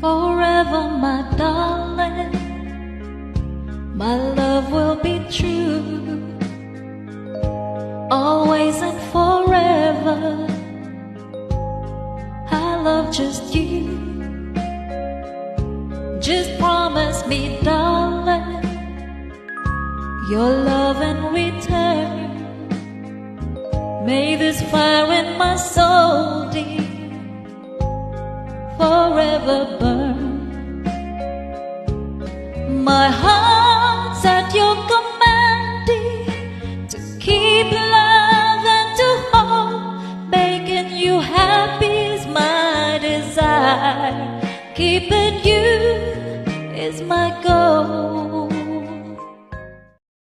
Forever, my darling, my love will be true. Always and forever, I love just you. Just promise me, darling, your love in return. May this fire in my soul, dear, forever burn. My heart's at your command, dear, to keep love and to hold. Making you happy is my desire. Keeping you